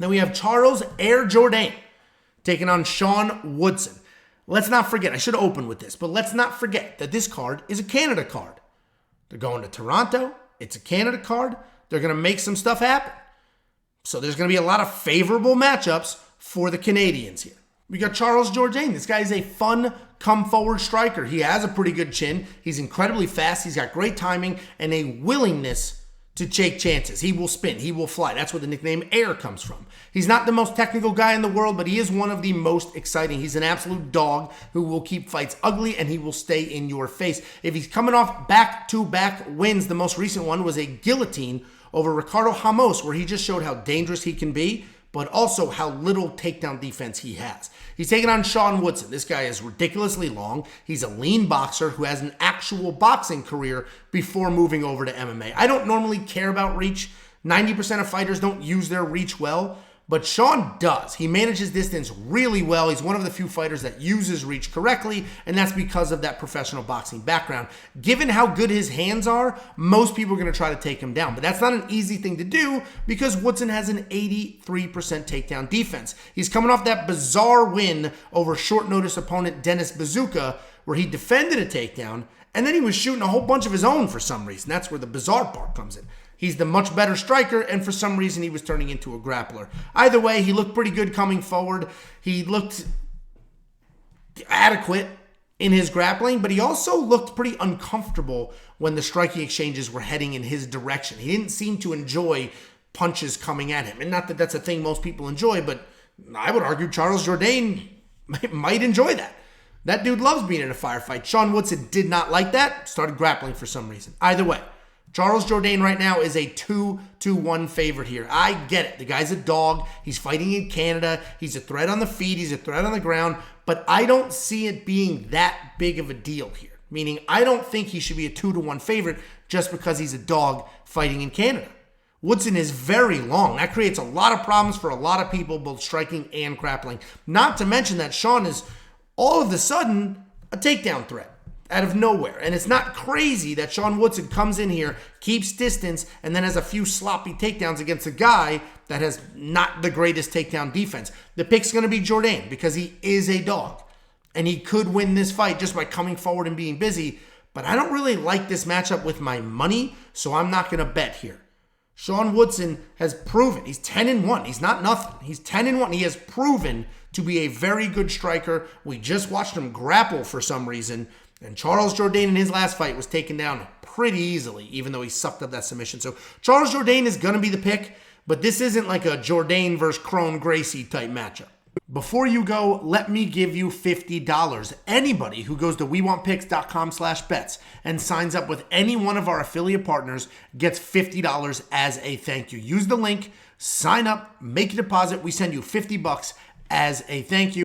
Then we have Charles Jourdain taking on Sean Woodson. Let's not forget, I should have opened with this, but let's not forget that this card is a Canada card. They're going to Toronto. It's a Canada card. They're going to make some stuff happen. So there's going to be a lot of favorable matchups for the Canadians here. We got Charles Jourdain. This guy is a fun, come-forward striker. He has a pretty good chin. He's incredibly fast. He's got great timing and a willingness to take chances. He will spin. He will fly. That's where the nickname Air comes from. He's not the most technical guy in the world, but he is one of the most exciting. He's an absolute dog who will keep fights ugly, and he will stay in your face. If he's coming off back-to-back wins, the most recent one was a guillotine over Ricardo Ramos, where he just showed how dangerous he can be, but also how little takedown defense he has. He's taking on Sean Woodson. This guy is ridiculously long. He's a lean boxer who has an actual boxing career before moving over to MMA. I don't normally care about reach. 90% of fighters don't use their reach well, but Sean does. He manages distance really well. He's one of the few fighters that uses reach correctly, and that's because of that professional boxing background. Given how good his hands are, most people are going to try to take him down, but that's not an easy thing to do because Woodson has an 83% takedown defense. He's coming off that bizarre win over short notice opponent Dennis Bazooka, where he defended a takedown, and then he was shooting a whole bunch of his own for some reason. That's where the bizarre part comes in. He's the much better striker, and for some reason, he was turning into a grappler. Either way, he looked pretty good coming forward. He looked adequate in his grappling, but he also looked pretty uncomfortable when the striking exchanges were heading in his direction. He didn't seem to enjoy punches coming at him. And not that that's a thing most people enjoy, but I would argue Charles Jourdain might enjoy that. That dude loves being in a firefight. Sean Woodson did not like that, started grappling for some reason. Either way, Charles Jourdain right now is a 2-1 favorite here. I get it. The guy's a dog. He's fighting in Canada. He's a threat on the feet. He's a threat on the ground. But I don't see it being that big of a deal here. Meaning, I don't think he should be a 2-1 favorite just because he's a dog fighting in Canada. Woodson is very long. That creates a lot of problems for a lot of people, both striking and grappling. Not to mention that Sean is all of a sudden a takedown threat out of nowhere. And it's not crazy that Sean Woodson comes in here, keeps distance, and then has a few sloppy takedowns against a guy that has not the greatest takedown defense. The pick's going to be Jourdain because he is a dog. And he could win this fight just by coming forward and being busy. But I don't really like this matchup with my money, so I'm not going to bet here. Sean Woodson has proven, he's 10-1. He's not nothing. He's 10-1. He has proven to be a very good striker. We just watched him grapple for some reason. And Charles Jourdain in his last fight was taken down pretty easily, even though he sucked up that submission. So Charles Jourdain is going to be the pick, but this isn't like a Jourdain versus Crone Gracie type matchup. Before you go, let me give you $50. Anybody who goes to WeWantPicks.com/bets and signs up with any one of our affiliate partners gets $50 as a thank you. Use the link, sign up, make a deposit. We send you $50 as a thank you.